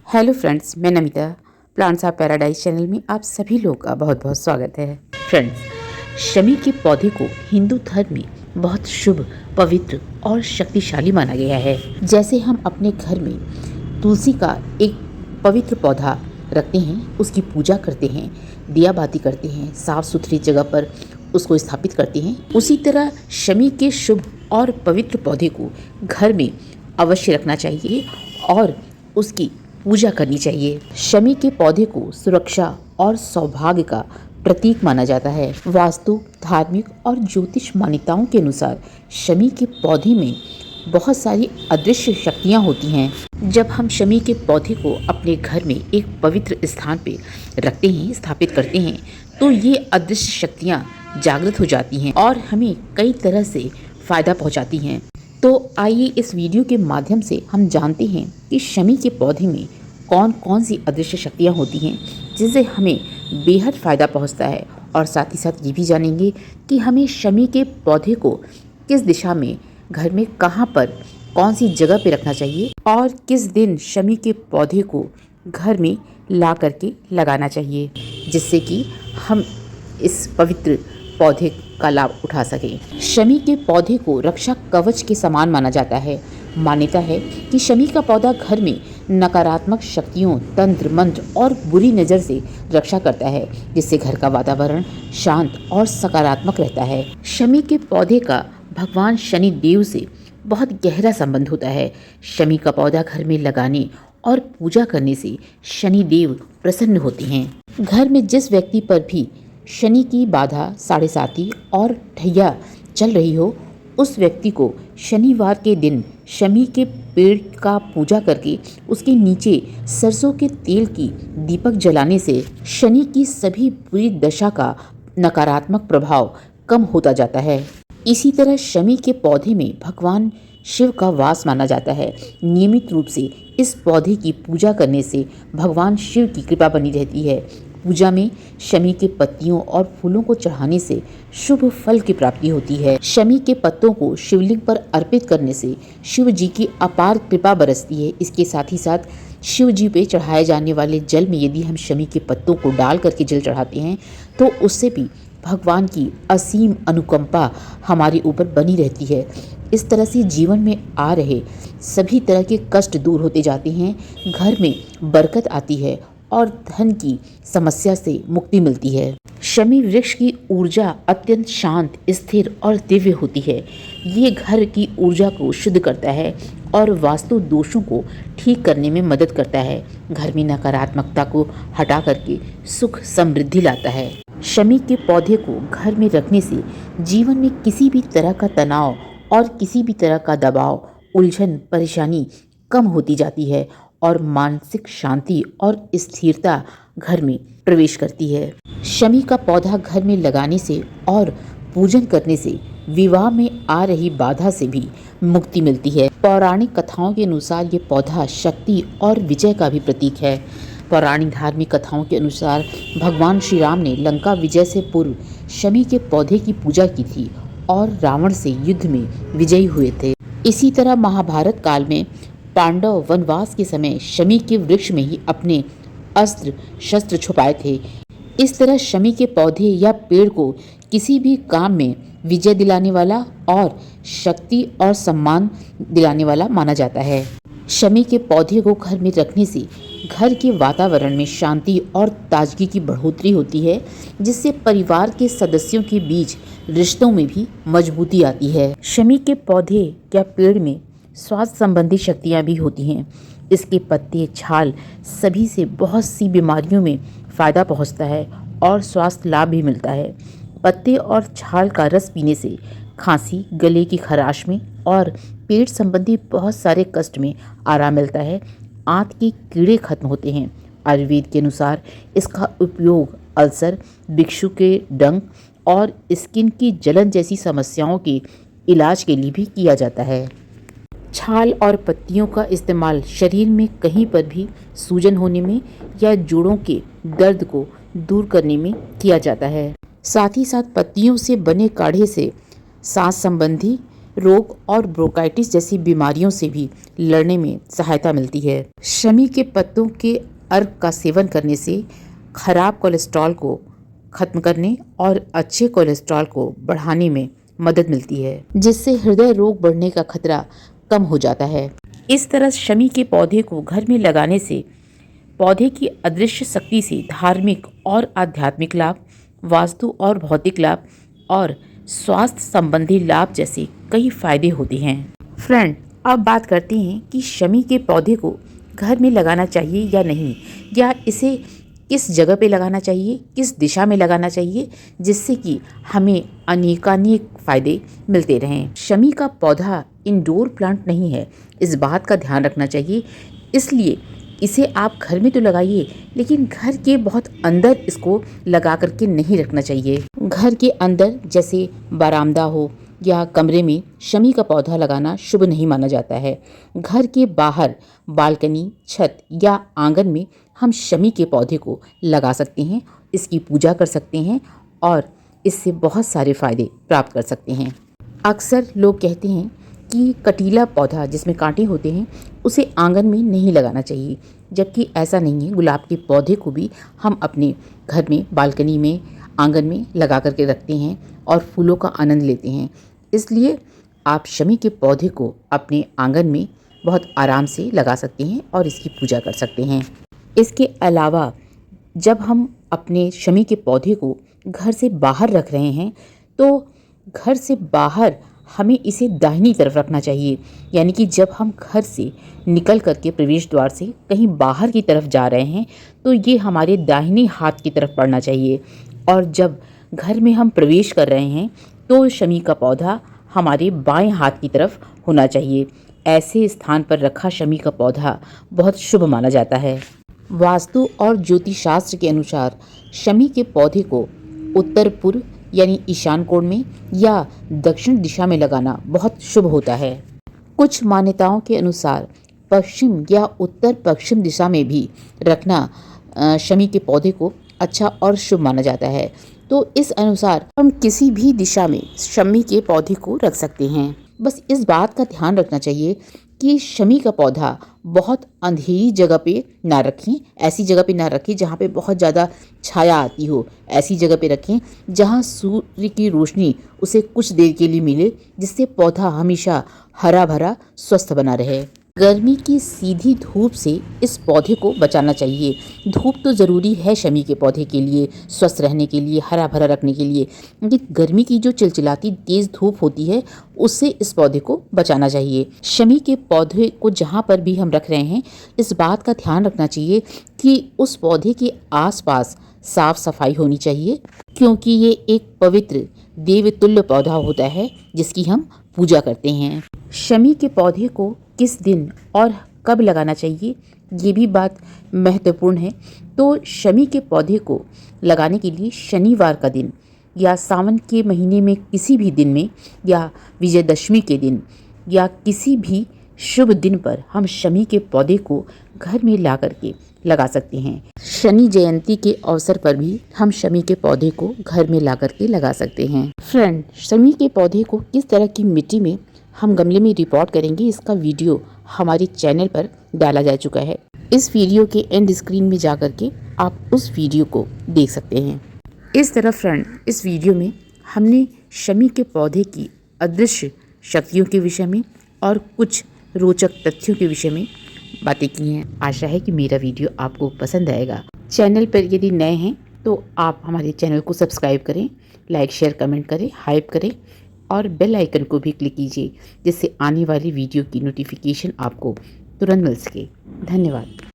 Hello friends, मैं Namita. Plants of paradise channel में आप सभी लोगों का बहुत बहुत स्वागत है। फ्रेंड्स, शमी के पौधे को हिंदू धर्म में बहुत शुभ, पवित्र और शक्तिशाली माना गया है। जैसे हम अपने घर में तुलसी का एक पवित्र पौधा रखते हैं, उसकी पूजा करते हैं, दिया बाती करते हैं, साफ सुथरी जगह पर उसको स्थापित करते हैं, उसी तरह शमी के शुभ और पवित्र पौधे को घर में अवश्य रखना चाहिए और उसकी पूजा करनी चाहिए। शमी के पौधे को सुरक्षा और सौभाग्य का प्रतीक माना जाता है। वास्तु, धार्मिक और ज्योतिष मान्यताओं के अनुसार शमी के पौधे में बहुत सारी अदृश्य शक्तियां होती हैं। जब हम शमी के पौधे को अपने घर में एक पवित्र स्थान पे रखते हैं, स्थापित करते हैं, तो ये अदृश्य शक्तियां जागृत हो जाती हैं और हमें कई तरह से फायदा पहुंचाती हैं। तो आइए इस वीडियो के माध्यम से हम जानते हैं कि शमी के पौधे में कौन कौन सी अदृश्य शक्तियाँ होती हैं जिससे हमें बेहद फ़ायदा पहुंचता है, और साथ ही साथ ये भी जानेंगे कि हमें शमी के पौधे को किस दिशा में, घर में कहाँ पर, कौन सी जगह पे रखना चाहिए और किस दिन शमी के पौधे को घर में ला करके लगाना चाहिए, जिससे कि हम इस पवित्र पौधे का लाभ उठा सकें। शमी के पौधे को रक्षा कवच के समान माना जाता है। मान्यता है कि शमी का पौधा घर में नकारात्मक शक्तियों, तंत्र मंत्र और बुरी नज़र से रक्षा करता है, जिससे घर का वातावरण शांत और सकारात्मक रहता है। शमी के पौधे का भगवान शनि देव से बहुत गहरा संबंध होता है। शमी का पौधा घर में लगाने और पूजा करने से शनि देव प्रसन्न होते हैं। घर में जिस व्यक्ति पर भी शनि की बाधा, साढ़े साती और ठैया चल रही हो, उस व्यक्ति को शनिवार के दिन शमी के पेड़ का पूजा करके उसके नीचे सरसों के तेल की दीपक जलाने से शनि की सभी बुरी दशा का नकारात्मक प्रभाव कम होता जाता है। इसी तरह शमी के पौधे में भगवान शिव का वास माना जाता है। नियमित रूप से इस पौधे की पूजा करने से भगवान शिव की कृपा बनी रहती है। पूजा में शमी के पत्तियों और फूलों को चढ़ाने से शुभ फल की प्राप्ति होती है। शमी के पत्तों को शिवलिंग पर अर्पित करने से शिव जी की अपार कृपा बरसती है। इसके साथ ही साथ शिव जी पे चढ़ाए जाने वाले जल में यदि हम शमी के पत्तों को डाल करके जल चढ़ाते हैं, तो उससे भी भगवान की असीम अनुकंपा हमारे ऊपर बनी रहती है। इस तरह से जीवन में आ रहे सभी तरह के कष्ट दूर होते जाते हैं, घर में बरकत आती है और धन की समस्या से मुक्ति मिलती है। शमी वृक्ष की ऊर्जा अत्यंत शांत, स्थिर और दिव्य होती है। ये घर की ऊर्जा को शुद्ध करता है और वास्तु दोषों को ठीक करने में मदद करता है। घर में नकारात्मकता को हटा करके सुख समृद्धि लाता है। शमी के पौधे को घर में रखने से जीवन में किसी भी तरह का तनाव और किसी भी तरह का दबाव, उलझन, परेशानी कम होती जाती है और मानसिक शांति और स्थिरता घर में प्रवेश करती है। शमी का पौधा घर में लगाने से और पूजन करने से विवाह में आ रही बाधा से भी मुक्ति मिलती है। पौराणिक कथाओं के अनुसार ये पौधा शक्ति और विजय का भी प्रतीक है। पौराणिक धार्मिक कथाओं के अनुसार भगवान श्री राम ने लंका विजय से पूर्व शमी के पौधे की पूजा की थी और रावण से युद्ध में विजयी हुए थे। इसी तरह महाभारत काल में पांडव वनवास के समय शमी के वृक्ष में ही अपने अस्त्र शस्त्र छुपाए थे। इस तरह शमी के पौधे या पेड़ को किसी भी काम में विजय दिलाने वाला और शक्ति और सम्मान दिलाने वाला माना जाता है। शमी के पौधे को घर में रखने से घर के वातावरण में शांति और ताजगी की बढ़ोतरी होती है, जिससे परिवार के सदस्यों के बीच रिश्तों में भी मजबूती आती है। शमी के पौधे या पेड़ में स्वास्थ्य संबंधी शक्तियाँ भी होती हैं। इसके पत्ते, छाल सभी से बहुत सी बीमारियों में फ़ायदा पहुंचता है और स्वास्थ्य लाभ भी मिलता है। पत्ते और छाल का रस पीने से खांसी, गले की खराश में और पेट संबंधी बहुत सारे कष्ट में आराम मिलता है। आंत के कीड़े खत्म होते हैं। आयुर्वेद के अनुसार इसका उपयोग अल्सर, बिच्छू के डंक और स्किन की जलन जैसी समस्याओं के इलाज के लिए भी किया जाता है। छाल और पत्तियों का इस्तेमाल शरीर में कहीं पर भी सूजन होने में या जोड़ों के दर्द को दूर करने में किया जाता है। साथ ही साथ पत्तियों से बने काढ़े से सांस संबंधी रोग और ब्रोंकाइटिस जैसी बीमारियों से भी लड़ने में सहायता मिलती है। शमी के पत्तों के अर्क का सेवन करने से खराब कोलेस्ट्रॉल को खत्म करने और अच्छे कोलेस्ट्रॉल को बढ़ाने में मदद मिलती है, जिससे हृदय रोग बढ़ने का खतरा कम हो जाता है। इस तरह शमी के पौधे को घर में लगाने से पौधे की अदृश्य शक्ति से धार्मिक और आध्यात्मिक लाभ, वास्तु और भौतिक लाभ और स्वास्थ्य संबंधी लाभ जैसे कई फायदे होते हैं। फ्रेंड, अब बात करते हैं कि शमी के पौधे को घर में लगाना चाहिए या नहीं, या इसे किस जगह पे लगाना चाहिए, किस दिशा में लगाना चाहिए, जिससे कि हमें अनेकानेक फायदे मिलते रहें। शमी का पौधा इंडोर प्लांट नहीं है, इस बात का ध्यान रखना चाहिए। इसलिए इसे आप घर में तो लगाइए, लेकिन घर के बहुत अंदर इसको लगा करके नहीं रखना चाहिए। घर के अंदर जैसे बरामदा हो या कमरे में शमी का पौधा लगाना शुभ नहीं माना जाता है। घर के बाहर बालकनी, छत या आंगन में हम शमी के पौधे को लगा सकते हैं, इसकी पूजा कर सकते हैं और इससे बहुत सारे फायदे प्राप्त कर सकते हैं। अक्सर लोग कहते हैं कि कटीला पौधा जिसमें कांटे होते हैं उसे आंगन में नहीं लगाना चाहिए, जबकि ऐसा नहीं है। गुलाब के पौधे को भी हम अपने घर में, बालकनी में, आंगन में लगा करके रखते हैं और फूलों का आनंद लेते हैं। इसलिए आप शमी के पौधे को अपने आंगन में बहुत आराम से लगा सकते हैं और इसकी पूजा कर सकते हैं। इसके अलावा जब हम अपने शमी के पौधे को घर से बाहर रख रहे हैं तो घर से बाहर हमें इसे दाहिनी तरफ रखना चाहिए, यानी कि जब हम घर से निकल करके प्रवेश द्वार से कहीं बाहर की तरफ जा रहे हैं तो ये हमारे दाहिने हाथ की तरफ पड़ना चाहिए, और जब घर में हम प्रवेश कर रहे हैं तो शमी का पौधा हमारे बाएं हाथ की तरफ होना चाहिए। ऐसे स्थान पर रखा शमी का पौधा बहुत शुभ माना जाता है। वास्तु और ज्योतिष शास्त्र के अनुसार शमी के पौधे को उत्तर पूर्व यानी ईशान कोण में या दक्षिण दिशा में लगाना बहुत शुभ होता है। कुछ मान्यताओं के अनुसार पश्चिम या उत्तर पश्चिम दिशा में भी रखना शमी के पौधे को अच्छा और शुभ माना जाता है। तो इस अनुसार हम किसी भी दिशा में शमी के पौधे को रख सकते हैं। बस इस बात का ध्यान रखना चाहिए कि शमी का पौधा बहुत अंधेरी जगह पे ना रखें, ऐसी जगह पे ना रखें जहाँ पे बहुत ज़्यादा छाया आती हो। ऐसी जगह पे रखें जहाँ सूर्य की रोशनी उसे कुछ देर के लिए मिले, जिससे पौधा हमेशा हरा भरा स्वस्थ बना रहे। गर्मी की सीधी धूप से इस पौधे को बचाना चाहिए। धूप तो ज़रूरी है शमी के पौधे के लिए, स्वस्थ रहने के लिए, हरा भरा रखने के लिए, लेकिन गर्मी की जो चिलचिलाती तेज़ धूप होती है उससे इस पौधे को बचाना चाहिए। शमी के पौधे को जहाँ पर भी हम रख रहे हैं इस बात का ध्यान रखना चाहिए कि उस पौधे के आसपास साफ सफाई होनी चाहिए, क्योंकि ये एक पवित्र देवतुल्य पौधा होता है जिसकी हम पूजा करते हैं। शमी के पौधे को किस दिन और कब लगाना चाहिए ये भी बात महत्वपूर्ण है। तो शमी के पौधे को लगाने के लिए शनिवार का दिन या सावन के महीने में किसी भी दिन में या विजयदशमी के दिन या किसी भी शुभ दिन पर हम शमी के पौधे को घर में ला करके लगा सकते हैं। शनि जयंती के अवसर पर भी हम शमी के पौधे को घर में ला करके लगा सकते हैं। फ्रेंड, शमी के पौधे को किस तरह की मिट्टी में हम गमले में रिपोर्ट करेंगे इसका वीडियो हमारे चैनल पर डाला जा चुका है। इस वीडियो के एंड स्क्रीन में जा करके आप उस वीडियो को देख सकते हैं। इस तरह फ्रेंड, इस वीडियो में हमने शमी के पौधे की अदृश्य शक्तियों के विषय में और कुछ रोचक तथ्यों के विषय में बातें की हैं। आशा है कि मेरा वीडियो आपको पसंद आएगा। चैनल पर यदि नए हैं तो आप हमारे चैनल को सब्सक्राइब करें, लाइक शेयर कमेंट करें, हाइप करें और बेल आइकन को भी क्लिक कीजिए, जिससे आने वाली वीडियो की नोटिफिकेशन आपको तुरंत मिल सके। धन्यवाद।